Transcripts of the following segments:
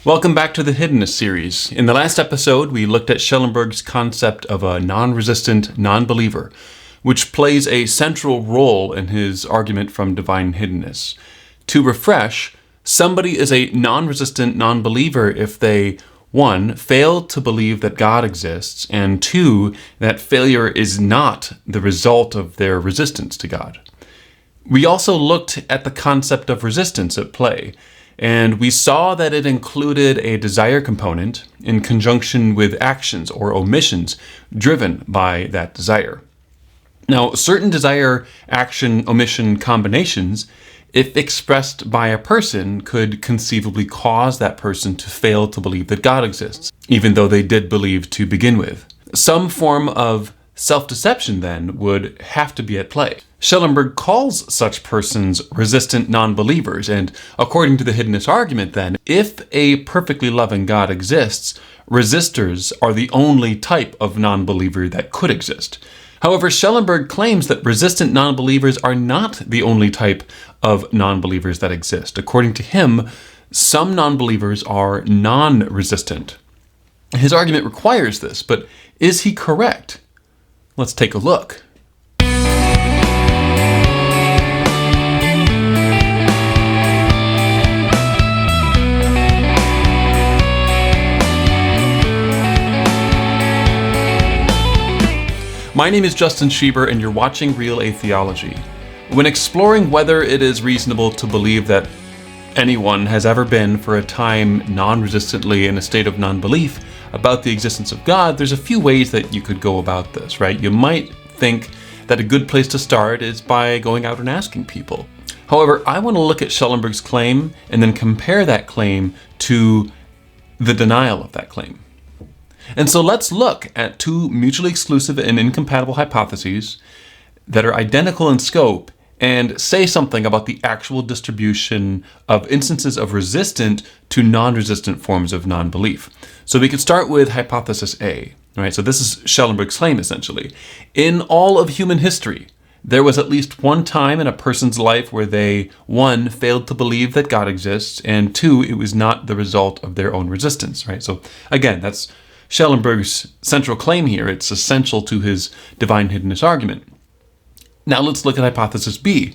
Welcome back to the Hiddenness Series. In the last episode, we looked at Schellenberg's concept of a non-resistant nonbeliever, which plays a central role in his argument from Divine Hiddenness. To refresh, somebody is a non-resistant nonbeliever if they, 1, fail to believe that God exists, and 2, that failure is not the result of their resistance to God. We also looked at the concept of resistance at play, and we saw that it included a desire component in conjunction with actions or omissions driven by that desire. Now, certain desire-action-omission combinations, if expressed by a person, could conceivably cause that person to fail to believe that God exists, even though they did believe to begin with. Some form of self-deception, then, would have to be at play. Schellenberg calls such persons resistant non-believers, and according to the Hiddenness argument, then, if a perfectly loving God exists, resistors are the only type of non-believer that could exist. However, Schellenberg claims that resistant non-believers are not the only type of non-believers that exist. According to him, some non-believers are non-resistant. His argument requires this, but is he correct? Let's take a look. My name is Justin Schieber, and you're watching Real Atheology. When exploring whether it is reasonable to believe that anyone has ever been for a time non-resistantly in a state of non-belief about the existence of God, there's a few ways that you could go about this, right? You might think that a good place to start is by going out and asking people. However, I want to look at Schellenberg's claim and then compare that claim to the denial of that claim. And so let's look at two mutually exclusive and incompatible hypotheses that are identical in scope and say something about the actual distribution of instances of resistant to non-resistant forms of non-belief. So we could start with hypothesis A, right? So this is Schellenberg's claim, essentially. In all of human history, there was at least one time in a person's life where they, 1, failed to believe that God exists, and 2, it was not the result of their own resistance, right? So again, that's Schellenberg's central claim here. It's essential to his Divine Hiddenness argument. Now let's look at hypothesis B.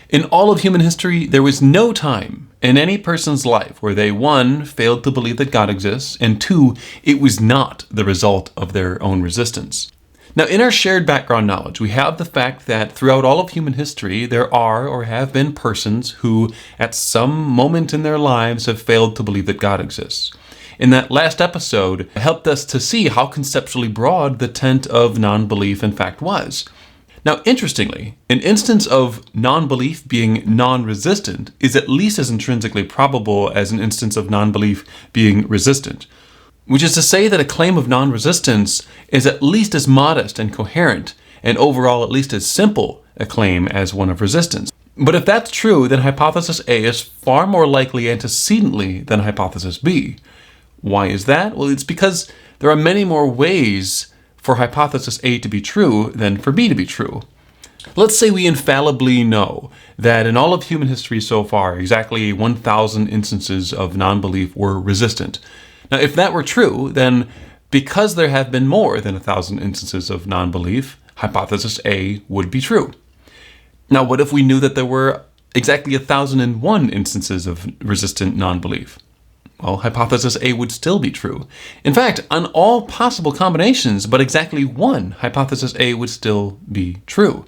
In all of human history, there was no time in any person's life where they, 1, failed to believe that God exists, and 2, it was not the result of their own resistance. Now, in our shared background knowledge, we have the fact that throughout all of human history, there are or have been persons who, at some moment in their lives, have failed to believe that God exists. In that last episode, it helped us to see how conceptually broad the tent of non-belief in fact was. Now, interestingly, an instance of non-belief being non-resistant is at least as intrinsically probable as an instance of non-belief being resistant, which is to say that a claim of non-resistance is at least as modest and coherent, and overall at least as simple a claim as one of resistance. But if that's true, then hypothesis A is far more likely antecedently than hypothesis B. Why is that? Well, it's because there are many more ways for hypothesis A to be true than for B to be true. Let's say we infallibly know that in all of human history so far, exactly 1,000 instances of non-belief were resistant. Now, if that were true, then because there have been more than 1,000 instances of non-belief, hypothesis A would be true. Now, what if we knew that there were exactly 1,001 instances of resistant non-belief? Well, hypothesis A would still be true. In fact, on all possible combinations, but exactly one, hypothesis A would still be true.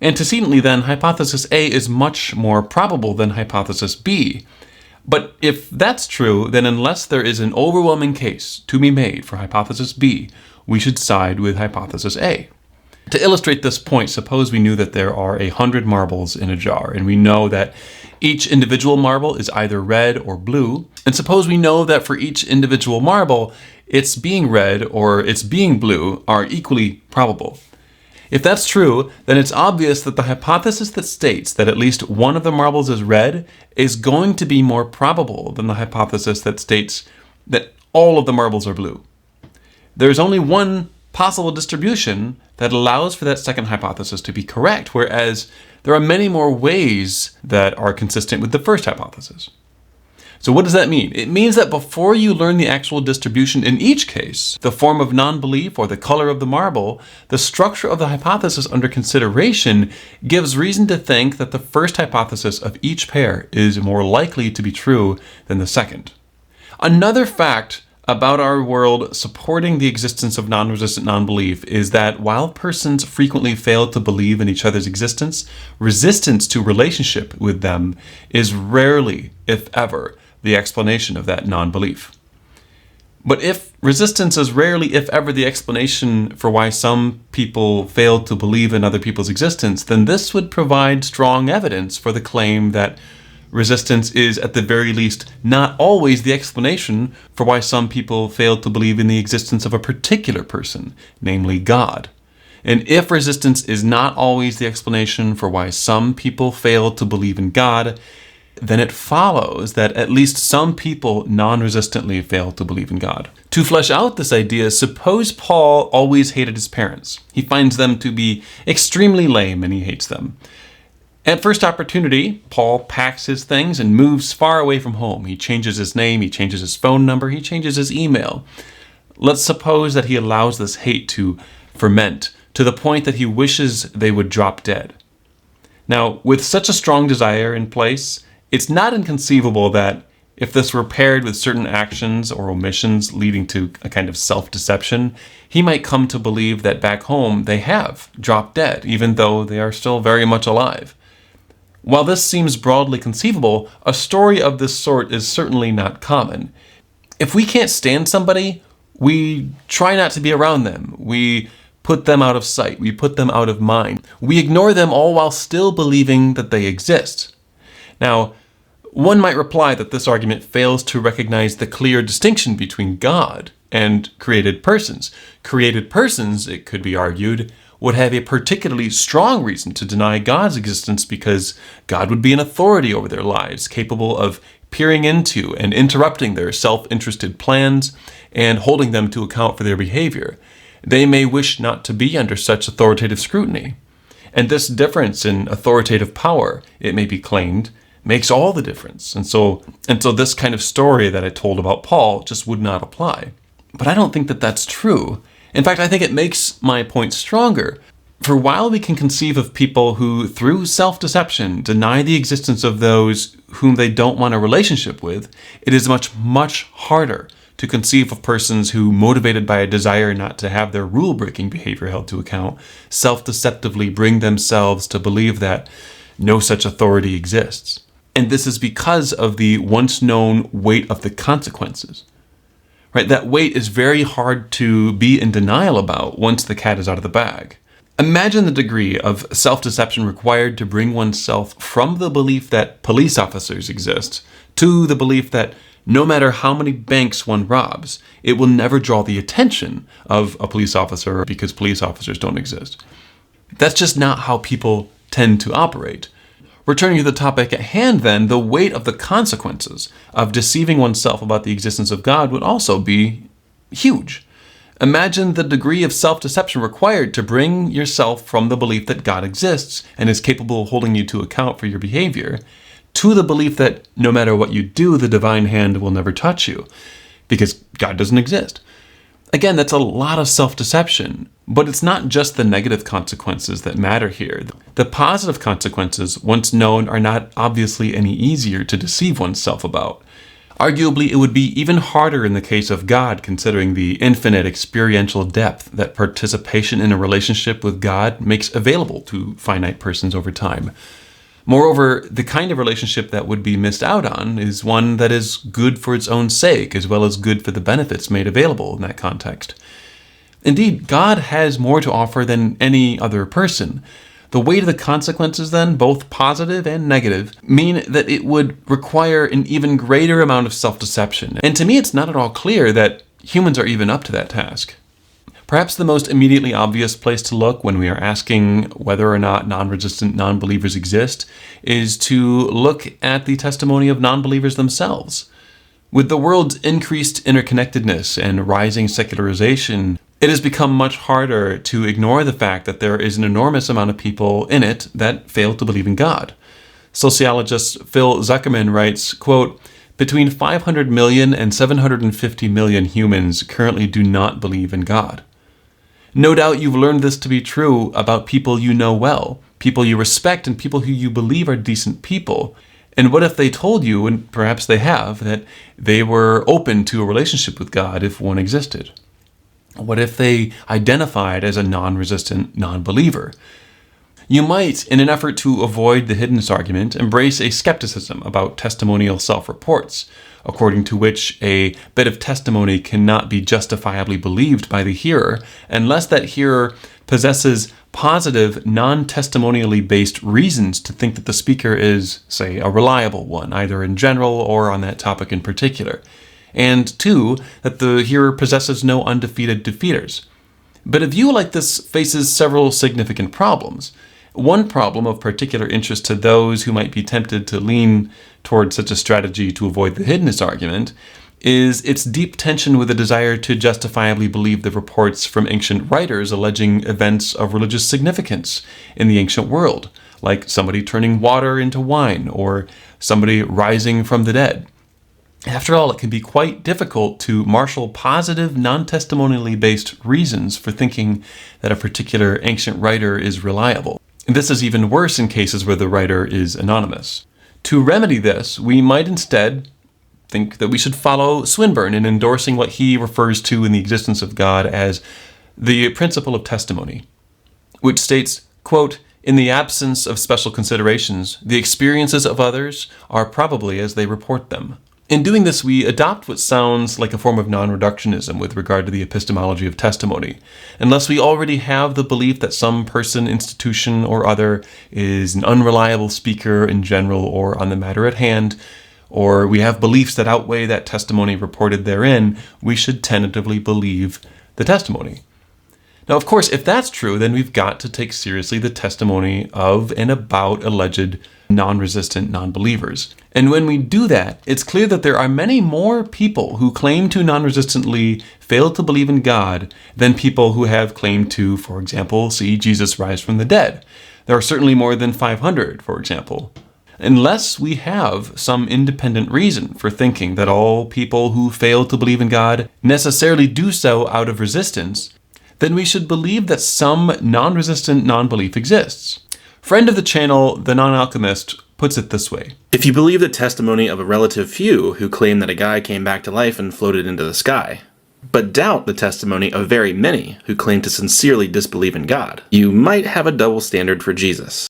Antecedently, then, hypothesis A is much more probable than hypothesis B. But if that's true, then unless there is an overwhelming case to be made for hypothesis B, we should side with hypothesis A. To illustrate this point, suppose we knew that there are 100 marbles in a jar, and we know that each individual marble is either red or blue, and suppose we know that for each individual marble, its being red or its being blue are equally probable. If that's true, then it's obvious that the hypothesis that states that at least one of the marbles is red is going to be more probable than the hypothesis that states that all of the marbles are blue. There's only one possible distribution that allows for that second hypothesis to be correct, whereas there are many more ways that are consistent with the first hypothesis. So what does that mean? It means that before you learn the actual distribution in each case, the form of non-belief or the color of the marble, the structure of the hypothesis under consideration gives reason to think that the first hypothesis of each pair is more likely to be true than the second. Another fact about our world supporting the existence of non-resistant non-belief is that while persons frequently fail to believe in each other's existence, resistance to relationship with them is rarely, if ever, the explanation of that non-belief. But if resistance is rarely, if ever, the explanation for why some people fail to believe in other people's existence, then this would provide strong evidence for the claim that resistance is, at the very least, not always the explanation for why some people fail to believe in the existence of a particular person, namely God. And if resistance is not always the explanation for why some people fail to believe in God, then it follows that at least some people non-resistantly fail to believe in God. To flesh out this idea, suppose Paul always hated his parents. He finds them to be extremely lame and he hates them. At first opportunity, Paul packs his things and moves far away from home. He changes his name, he changes his phone number, he changes his email. Let's suppose that he allows this hate to ferment to the point that he wishes they would drop dead. Now, with such a strong desire in place, it's not inconceivable that if this were paired with certain actions or omissions leading to a kind of self-deception, he might come to believe that back home they have dropped dead, even though they are still very much alive. While this seems broadly conceivable, a story of this sort is certainly not common. If we can't stand somebody, we try not to be around them. We put them out of sight. We put them out of mind. We ignore them all while still believing that they exist. Now, one might reply that this argument fails to recognize the clear distinction between God and created persons. Created persons, it could be argued, would have a particularly strong reason to deny God's existence because God would be an authority over their lives, capable of peering into and interrupting their self-interested plans and holding them to account for their behavior. They may wish not to be under such authoritative scrutiny. And this difference in authoritative power, it may be claimed, makes all the difference. And so this kind of story that I told about Paul just would not apply. But I don't think that that's true. In fact, I think it makes my point stronger. For while we can conceive of people who, through self-deception, deny the existence of those whom they don't want a relationship with, it is much, much harder to conceive of persons who, motivated by a desire not to have their rule-breaking behavior held to account, self-deceptively bring themselves to believe that no such authority exists. And this is because of the once-known weight of the consequences. Right? That weight is very hard to be in denial about once the cat is out of the bag. Imagine the degree of self-deception required to bring oneself from the belief that police officers exist to the belief that no matter how many banks one robs, it will never draw the attention of a police officer because police officers don't exist. That's just not how people tend to operate. Returning to the topic at hand then, the weight of the consequences of deceiving oneself about the existence of God would also be huge. Imagine the degree of self-deception required to bring yourself from the belief that God exists and is capable of holding you to account for your behavior to the belief that no matter what you do, the divine hand will never touch you because God doesn't exist. Again, that's a lot of self-deception, but it's not just the negative consequences that matter here. The positive consequences, once known, are not obviously any easier to deceive oneself about. Arguably, it would be even harder in the case of God, considering the infinite experiential depth that participation in a relationship with God makes available to finite persons over time. Moreover, the kind of relationship that would be missed out on is one that is good for its own sake, as well as good for the benefits made available in that context. Indeed, God has more to offer than any other person. The weight of the consequences then, both positive and negative, mean that it would require an even greater amount of self-deception. And to me, it's not at all clear that humans are even up to that task. Perhaps the most immediately obvious place to look when we are asking whether or not non-resistant non-believers exist is to look at the testimony of non-believers themselves. With the world's increased interconnectedness and rising secularization, it has become much harder to ignore the fact that there is an enormous amount of people in it that fail to believe in God. Sociologist Phil Zuckerman writes, quote, Between 500 million and 750 million humans currently do not believe in God. No doubt you've learned this to be true about people you know well, people you respect, and people who you believe are decent people. And what if they told you, and perhaps they have, that they were open to a relationship with God if one existed? What if they identified as a non-resistant non-believer? You might, in an effort to avoid the hiddenness argument, embrace a skepticism about testimonial self-reports, according to which a bit of testimony cannot be justifiably believed by the hearer unless that hearer possesses positive, non-testimonially based reasons to think that the speaker is, say, a reliable one, either in general or on that topic in particular. And two, that the hearer possesses no undefeated defeaters. But a view like this faces several significant problems. One problem of particular interest to those who might be tempted to lean toward such a strategy to avoid the hiddenness argument is its deep tension with the desire to justifiably believe the reports from ancient writers alleging events of religious significance in the ancient world, like somebody turning water into wine or somebody rising from the dead. After all, it can be quite difficult to marshal positive, non-testimonially based reasons for thinking that a particular ancient writer is reliable. And this is even worse in cases where the writer is anonymous. To remedy this, we might instead think that we should follow Swinburne in endorsing what he refers to in the existence of God as the principle of testimony, which states, quote, "In the absence of special considerations, the experiences of others are probably as they report them." In doing this, we adopt what sounds like a form of non-reductionism with regard to the epistemology of testimony. Unless we already have the belief that some person, institution, or other is an unreliable speaker in general or on the matter at hand, or we have beliefs that outweigh that testimony reported therein, we should tentatively believe the testimony. Now, of course, if that's true, then we've got to take seriously the testimony of and about alleged non-resistant non-believers. And when we do that, it's clear that there are many more people who claim to non-resistantly fail to believe in God than people who have claimed to, for example, see Jesus rise from the dead. There are certainly more than 500, for example. Unless we have some independent reason for thinking that all people who fail to believe in God necessarily do so out of resistance, then we should believe that some non-resistant non-belief exists. Friend of the channel, The Non-Alchemist, puts it this way. If you believe the testimony of a relative few who claim that a guy came back to life and floated into the sky, but doubt the testimony of very many who claim to sincerely disbelieve in God, you might have a double standard for Jesus.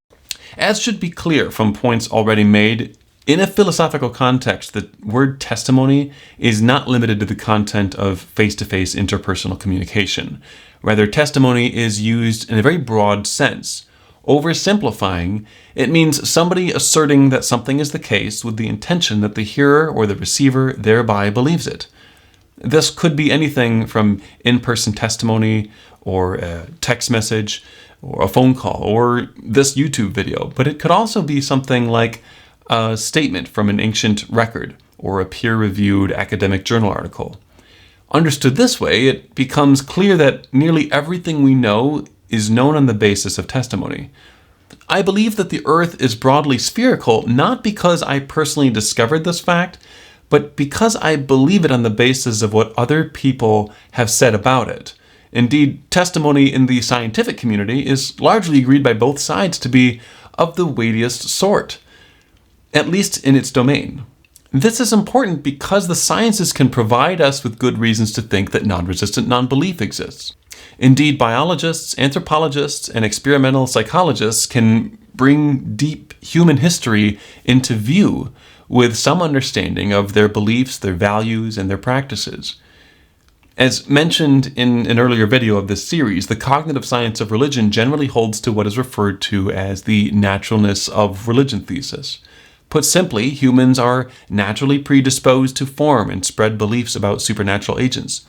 As should be clear from points already made, in a philosophical context, the word testimony is not limited to the content of face-to-face interpersonal communication. Rather, testimony is used in a very broad sense. Oversimplifying, it means somebody asserting that something is the case with the intention that the hearer or the receiver thereby believes it. This could be anything from in-person testimony or a text message or a phone call or this YouTube video, but it could also be something like a statement from an ancient record or a peer-reviewed academic journal article. Understood this way, it becomes clear that nearly everything we know is known on the basis of testimony. I believe that the Earth is broadly spherical, not because I personally discovered this fact, but because I believe it on the basis of what other people have said about it. Indeed, testimony in the scientific community is largely agreed by both sides to be of the weightiest sort, at least in its domain. This is important because the sciences can provide us with good reasons to think that non-resistant non-belief exists. Indeed, biologists, anthropologists, and experimental psychologists can bring deep human history into view with some understanding of their beliefs, their values, and their practices. As mentioned in an earlier video of this series, the cognitive science of religion generally holds to what is referred to as the naturalness of religion thesis. Put simply, humans are naturally predisposed to form and spread beliefs about supernatural agents.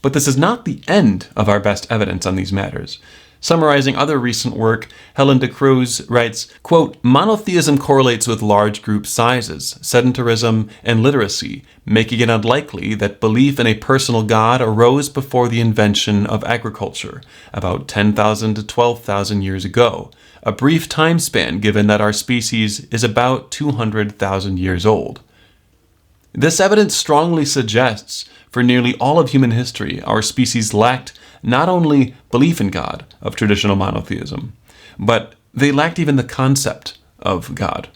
But this is not the end of our best evidence on these matters. Summarizing other recent work, Helen de Cruz writes, quote, "Monotheism correlates with large group sizes, sedentarism, and literacy, making it unlikely that belief in a personal God arose before the invention of agriculture, about 10,000 to 12,000 years ago, a brief time span given that our species is about 200,000 years old." This evidence strongly suggests for nearly all of human history, our species lacked not only belief in God of traditional monotheism, but they lacked even the concept of God.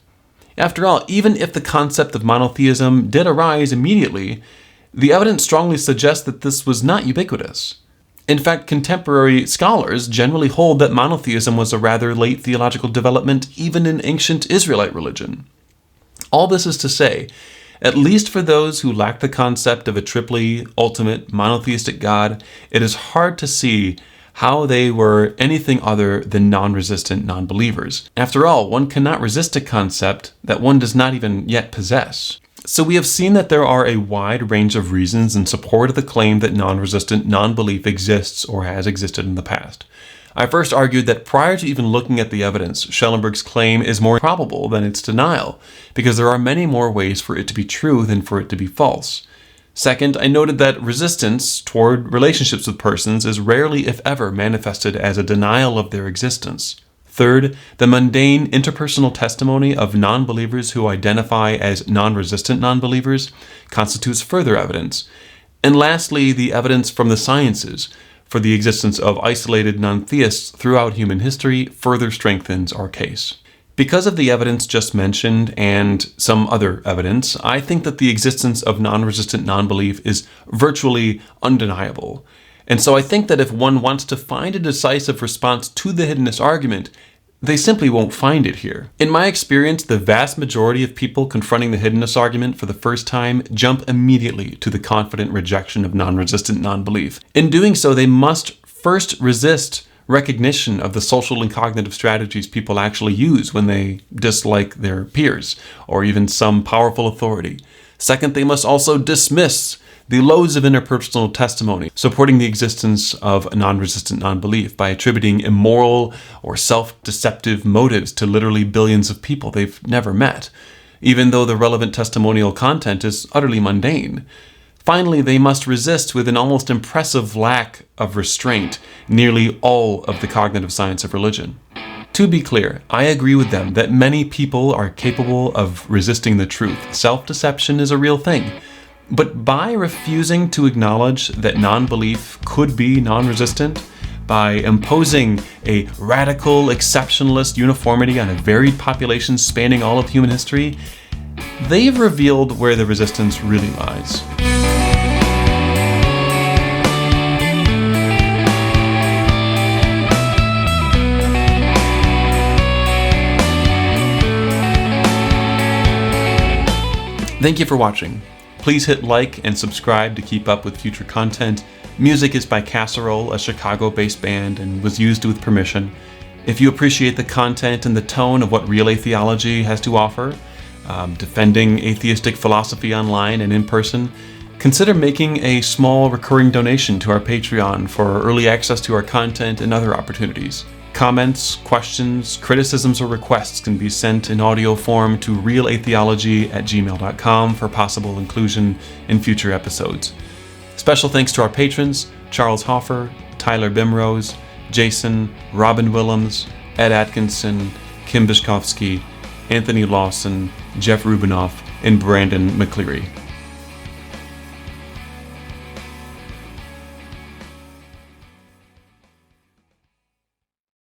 After all, even if the concept of monotheism did arise immediately, the evidence strongly suggests that this was not ubiquitous. In fact, contemporary scholars generally hold that monotheism was a rather late theological development even in ancient Israelite religion. All this is to say, at least for those who lack the concept of a triply, ultimate, monotheistic God, it is hard to see how they were anything other than non-resistant non-believers. After all, one cannot resist a concept that one does not even yet possess. So we have seen that there are a wide range of reasons in support of the claim that non-resistant non-belief exists or has existed in the past. I first argued that prior to even looking at the evidence, Schellenberg's claim is more probable than its denial, because there are many more ways for it to be true than for it to be false. Second, I noted that resistance toward relationships with persons is rarely, if ever, manifested as a denial of their existence. Third, the mundane interpersonal testimony of non-believers who identify as non-resistant non-believers constitutes further evidence. And lastly, the evidence from the sciences for the existence of isolated non-theists throughout human history further strengthens our case. Because of the evidence just mentioned and some other evidence, I think that the existence of non-resistant non-belief is virtually undeniable. And so I think that if one wants to find a decisive response to the hiddenness argument, they simply won't find it here. In my experience, the vast majority of people confronting the hiddenness argument for the first time jump immediately to the confident rejection of non-resistant non-belief. In doing so, they must first resist recognition of the social and cognitive strategies people actually use when they dislike their peers or even some powerful authority. Second, they must also dismiss the loads of interpersonal testimony supporting the existence of non-resistant non-belief by attributing immoral or self-deceptive motives to literally billions of people they've never met, even though the relevant testimonial content is utterly mundane. Finally, they must resist with an almost impressive lack of restraint nearly all of the cognitive science of religion. To be clear, I agree with them that many people are capable of resisting the truth. Self-deception is a real thing. But by refusing to acknowledge that non-belief could be non-resistant, by imposing a radical, exceptionalist uniformity on a varied population spanning all of human history, they've revealed where the resistance really lies. Thank you for watching. Please hit like and subscribe to keep up with future content. Music is by Casserole, a Chicago-based band, and was used with permission. If you appreciate the content and the tone of what Real Atheology has to offer, defending atheistic philosophy online and in person, consider making a small recurring donation to our Patreon for early access to our content and other opportunities. Comments, questions, criticisms, or requests can be sent in audio form to realatheology@gmail.com for possible inclusion in future episodes. Special thanks to our patrons, Charles Hoffer, Tyler Bimrose, Jason, Robin Willems, Ed Atkinson, Kim Bishkovsky, Anthony Lawson, Jeff Rubinoff, and Brandon McCleary.